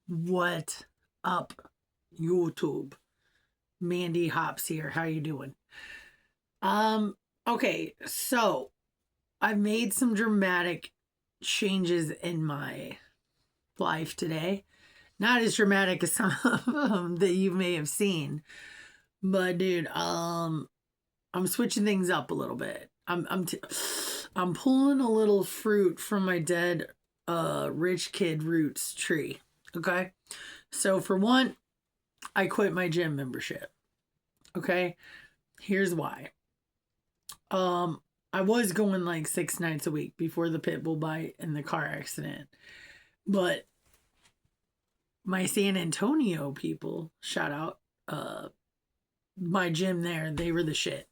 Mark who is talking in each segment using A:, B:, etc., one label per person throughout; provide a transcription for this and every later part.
A: What up, YouTube? Mandee Hops here. How you doing? Um, okay, so I've made some dramatic changes in my life today. Not as dramatic as some of them that you may have seen, but dude, I'm switching things up a little bit. I'm pulling a little fruit from my dead rich kid roots tree. Okay? So for one, I quit my gym membership. Okay? Here's why. I was going like 6 nights a week before the pit bull bite and the car accident. But my San Antonio people, shout out, my gym there, they were the shit.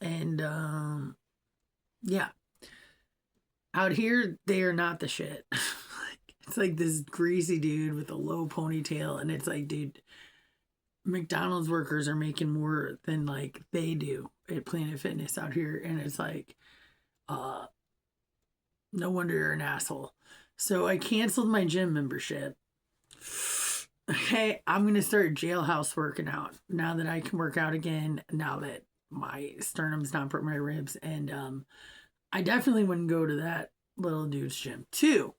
A: And yeah. Out here, they are not the shit. It's like this greasy dude with a low ponytail, and it's like, dude, McDonald's workers are making more than like they do at Planet Fitness out here, and it's like, uh, no wonder you're an asshole. So I canceled my gym membership. Okay, I'm gonna start jailhouse working out now that I can work out again. Now that my sternum's not for my ribs, and I definitely wouldn't go to that little dude's gym. Two,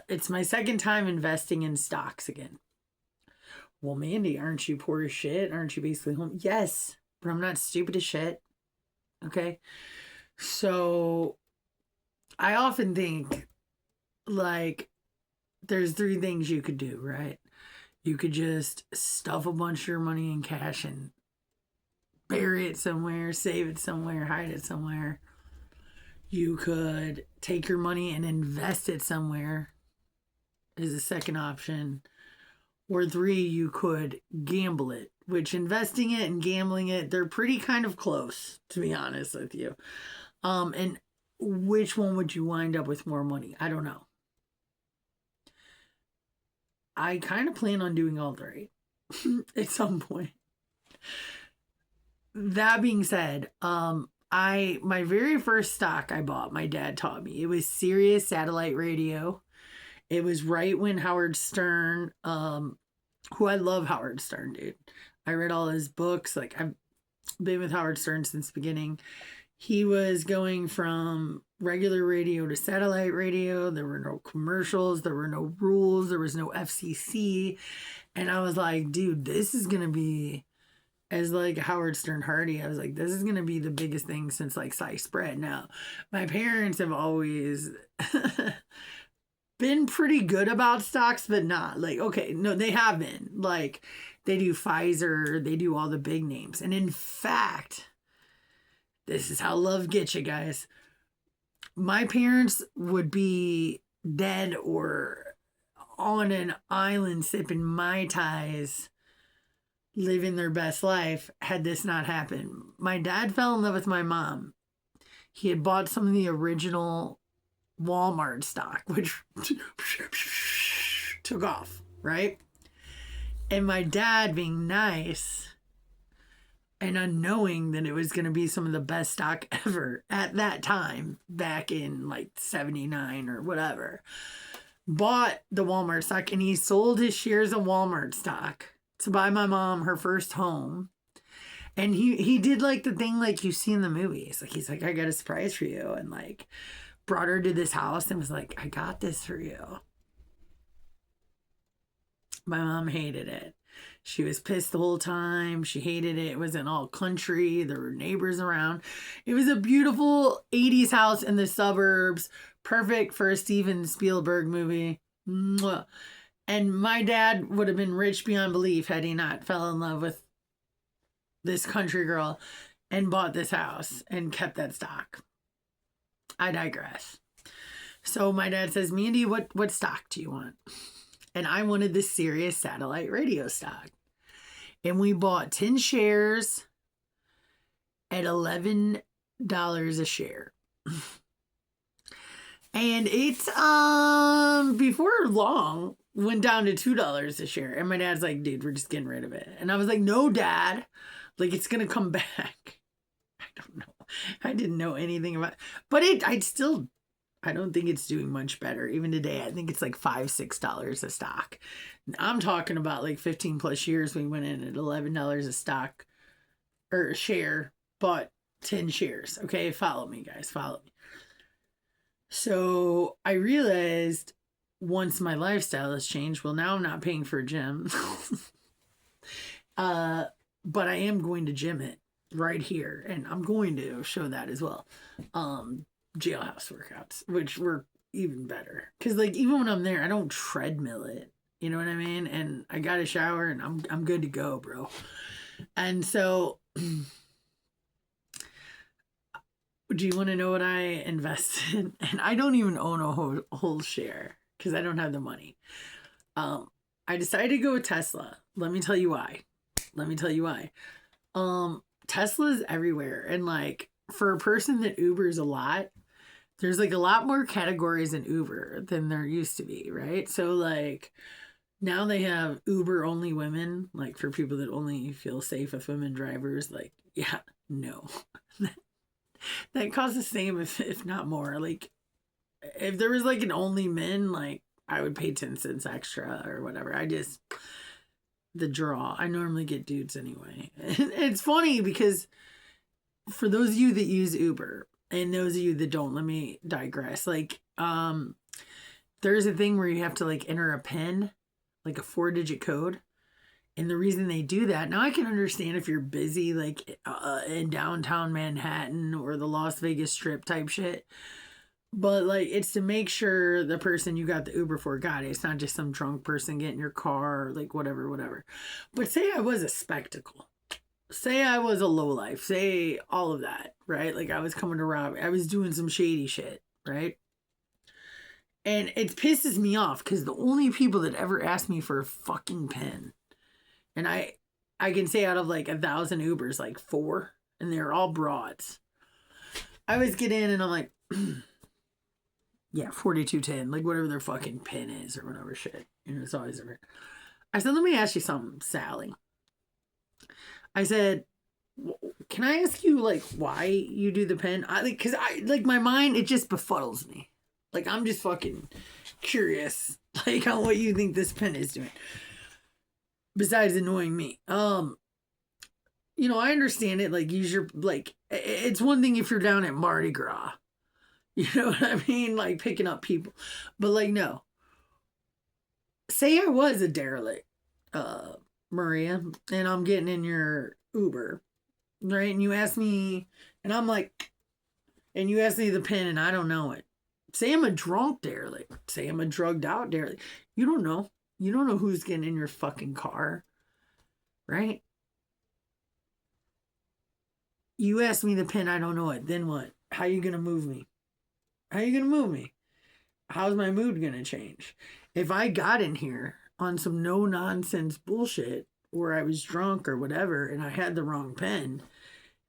A: it's my second time investing in stocks again. Well, Mandee, aren't you poor as shit? Aren't you basically home? Yes, but I'm not stupid as shit. Okay. So I often think like there's three things you could do, right? You could just stuff a bunch of your money in cash and bury it somewhere, save it somewhere, hide it somewhere. You could take your money and invest it somewhere, is the second option. Or three, you could gamble it, which investing it and gambling it, they're pretty kind of close, to be honest with you. And which one would you wind up with more money? I don't know. I kind of plan on doing all three at some point. That being said, my very first stock I bought, my dad taught me. It was Sirius Satellite Radio. It was right when Howard Stern, who I love Howard Stern, dude. I read all his books. Like I've been with Howard Stern since the beginning. He was going from regular radio to satellite radio. There were no commercials. There were no rules. There was no FCC. And I was like, dude, this is going to be, as like Howard Stern Hardy, I was like, this is going to be the biggest thing since like sliced bread. Now, my parents have always been pretty good about stocks, but not like, okay, no, they have been. Like, they do Pfizer, they do all the big names. And in fact, this is how love gets you guys. My parents would be dead or on an island sipping Mai Tais, living their best life had this not happened. My dad fell in love with my mom. He had bought some of the original Walmart stock, which took off, right? And my dad, being nice and unknowing that it was going to be some of the best stock ever at that time, back in like 79 or whatever, bought the Walmart stock, and he sold his shares of Walmart stock to buy my mom her first home. And he did like the thing like you see in the movies. Like he's like, I got a surprise for you. And like brought her to this house and was like, I got this for you. My mom hated it. She was pissed the whole time. She hated it. It wasn't all country. There were neighbors around. It was a beautiful 80s house in the suburbs. Perfect for a Steven Spielberg movie. Mwah. And my dad would have been rich beyond belief had he not fell in love with this country girl and bought this house and kept that stock. I digress. So my dad says, Mandee, what stock do you want? And I wanted the Sirius Satellite Radio stock. And we bought 10 shares at $11 a share. And it's before long went down to $2 a share. And my dad's like, dude, we're just getting rid of it. And I was like, no, Dad. Like, it's going to come back. I don't know. I didn't know anything about it. But I'd still I don't think it's doing much better. Even today, I think it's like $5-6 a stock. I'm talking about like 15 plus years. We went in at $11 a stock or a share, bought 10 shares. Okay, follow me, guys, follow me. So I realized once my lifestyle has changed, well, now I'm not paying for a gym. But I am going to gym it right here, and I'm going to show that as well. Jailhouse workouts, which were even better. Cause like even when I'm there, I don't treadmill it. You know what I mean? And I got a shower and I'm good to go, bro. And so do you want to know what I invested? And I don't even own a whole share because I don't have the money. I decided to go with Tesla. Let me tell you why. Tesla's everywhere. And like for a person that Ubers a lot, there's like a lot more categories in Uber than there used to be, right? So like now they have Uber only women, like for people that only feel safe with women drivers. Like, yeah, no. That costs the same, if not more. Like, if there was like an only men, like I would pay 10 cents extra or whatever. The draw. I normally get dudes anyway. It's funny because for those of you that use Uber and those of you that don't, let me digress. Like, there's a thing where you have to like enter a PIN, like a 4-digit code. And the reason they do that, now I can understand if you're busy, like in downtown Manhattan or the Las Vegas Strip type shit. But like, it's to make sure the person you got the Uber for got it. It's not just some drunk person getting your car or like whatever. But say I was a spectacle. Say I was a lowlife. Say all of that, right? Like I was coming to rob. I was doing some shady shit, right? And it pisses me off because the only people that ever asked me for a fucking pen, and I can say out of like 1,000 Ubers, like 4, and they're all broads. I always get in and I'm like, yeah, 4210, like whatever their fucking pin is or whatever shit. You know, it's always different. I said, let me ask you something, Sally. I said, can I ask you like why you do the pen? Cause I like my mind, it just befuddles me. Like I'm just fucking curious, like on what you think this pen is doing. Besides annoying me. You know, I understand it. Like, use your, like, it's one thing if you're down at Mardi Gras. You know what I mean? Like, picking up people. But, like, no. Say I was a derelict, Maria, and I'm getting in your Uber, right? And you ask me, and I'm like, and you ask me the pin, and I don't know it. Say I'm a drunk derelict. Say I'm a drugged out derelict. You don't know. You don't know who's getting in your fucking car, right? You ask me the pin, I don't know it. Then what? How you going to move me? How's my mood going to change? If I got in here on some no nonsense bullshit or I was drunk or whatever and I had the wrong pin,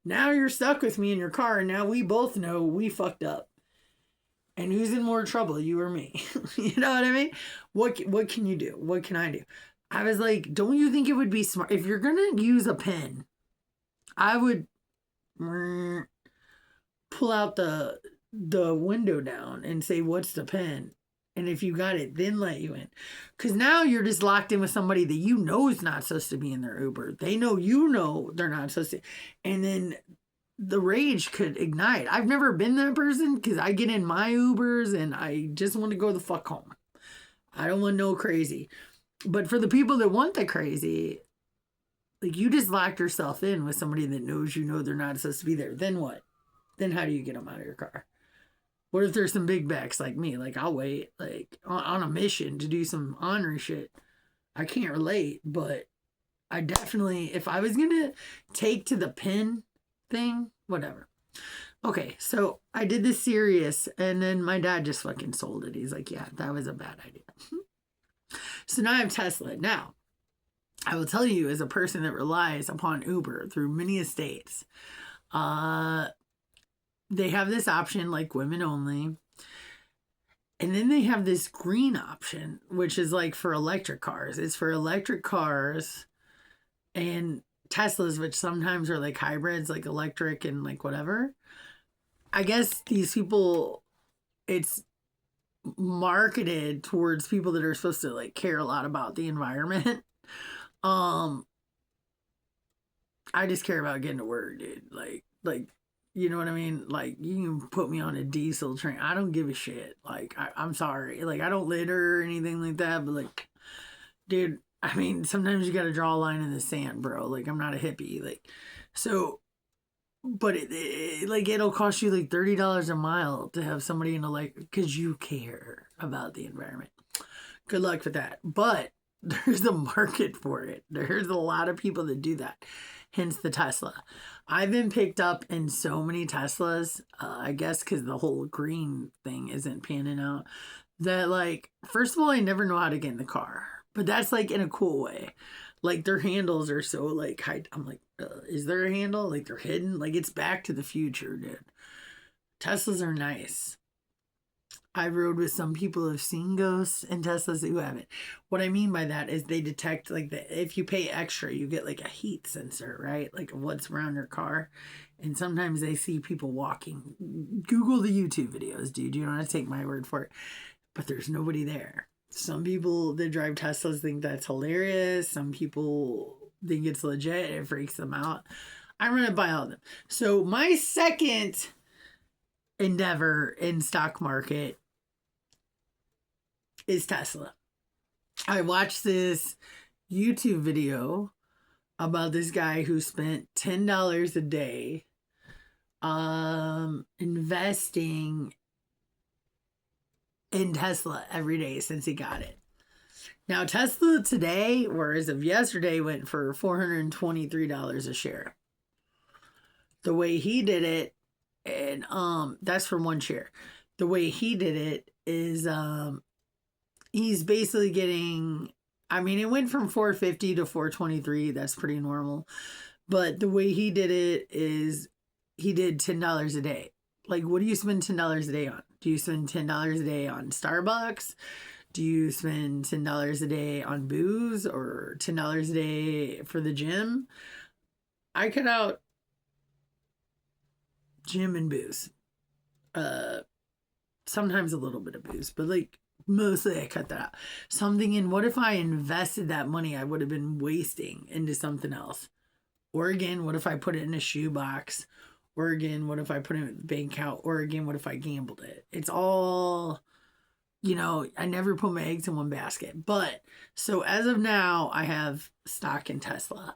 A: now you're stuck with me in your car and now we both know we fucked up. And who's in more trouble, you or me? You know what I mean? What can you do? What can I do? I was like, don't you think it would be smart? If you're going to use a pen, I would pull out the window down and say, what's the pen? And if you got it, then let you in. Because now you're just locked in with somebody that you know is not supposed to be in their Uber. They know you know they're not supposed to. And then the rage could ignite. I've never been that person because I get in my Ubers and I just want to go the fuck home. I don't want no crazy. But for the people that want the crazy, like you just locked yourself in with somebody that knows you know they're not supposed to be there. Then what? Then how do you get them out of your car? What if there's some big backs like me? Like I'll wait, like on a mission to do some honorary shit. I can't relate, but I definitely, if I was going to take to the pin thing, whatever. Okay, so I did this serious, and then my dad just fucking sold it. He's like, yeah, that was a bad idea. So now I have Tesla. Now, I will tell you, as a person that relies upon Uber through many estates, they have this option like women only. And then they have this green option, which is like for electric cars. It's for electric cars and Teslas, which sometimes are like hybrids, like electric and like whatever. I guess these people, it's marketed towards people that are supposed to like care a lot about the environment. um I just care about getting to work, dude. Like you know what I mean? Like you can put me on a diesel train, I don't give a shit. Like I'm sorry, like I don't litter or anything like that, but like, dude, I mean, sometimes you got to draw a line in the sand, bro. Like I'm not a hippie, like, so. But like it'll cost you like $30 a mile to have somebody in a, like, because you care about the environment. Good luck with that. But there's a market for it. There's a lot of people that do that. Hence the Tesla. I've been picked up in so many Teslas. I guess because the whole green thing isn't panning out. That, like, first of all, I never know how to get in the car, but that's like in a cool way. Like their handles are so like high. I'm like, is there a handle? Like they're hidden. Like it's Back to the Future, dude. Teslas are nice. I rode with some people who've seen ghosts and Teslas who haven't. What I mean by that is they detect, like, if you pay extra, you get like a heat sensor, right? Like what's around your car. And sometimes they see people walking. Google the YouTube videos, dude. You don't have to take my word for it. But there's nobody there. Some people that drive Teslas think that's hilarious. Some people think it's legit. It freaks them out. I run it by all of them. So my second endeavor in stock market is Tesla. I watched this YouTube video about this guy who spent $10 a day investing in Tesla every day since he got it. Now Tesla today, or as of yesterday, went for $423 a share. The way he did it, and that's for one share. The way he did it is he's basically getting, I mean, it went from 450 to 423. That's pretty normal. But the way he did it is he did $10 a day. Like, what do you spend $10 a day on? Do you spend $10 a day on Starbucks? Do you spend $10 a day on booze or $10 a day for the gym? I cut out gym and booze. Sometimes a little bit of booze, but like mostly I cut that out. So I'm thinking, what if I invested that money I would have been wasting into something else? Or again, what if I put it in a shoebox? Or again, what if I put it in a bank account? Or again, what if I gambled it? It's all, you know, I never put my eggs in one basket. But so as of now, I have stock in Tesla.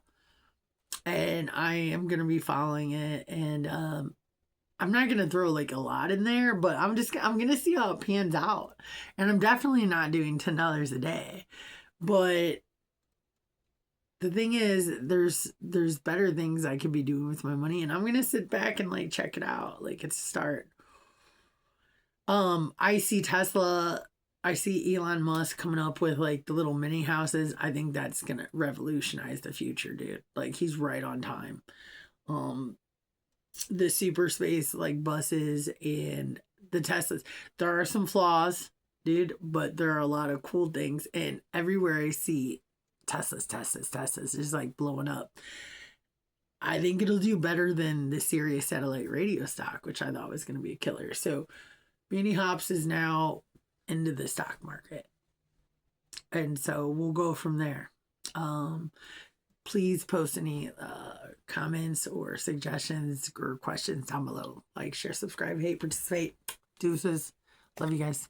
A: And I am going to be following it. And I'm not going to throw like a lot in there, but I'm going to see how it pans out. And I'm definitely not doing $10 a day. But the thing is, there's better things I could be doing with my money, and I'm going to sit back and like check it out. Like it's a start. I see Tesla, I see Elon Musk coming up with like the little mini houses. I think that's going to revolutionize the future, dude. Like he's right on time. The super space like buses and the Teslas. There are some flaws, dude, but there are a lot of cool things. And everywhere I see Teslas is like blowing up. I think it'll do better than the Sirius satellite radio stock, which I thought was going to be a killer. So Mandee Hops is now into the stock market. And so we'll go from there. Please post any comments or suggestions or questions down below. Like, share, subscribe, hate, participate. Deuces. Love you guys.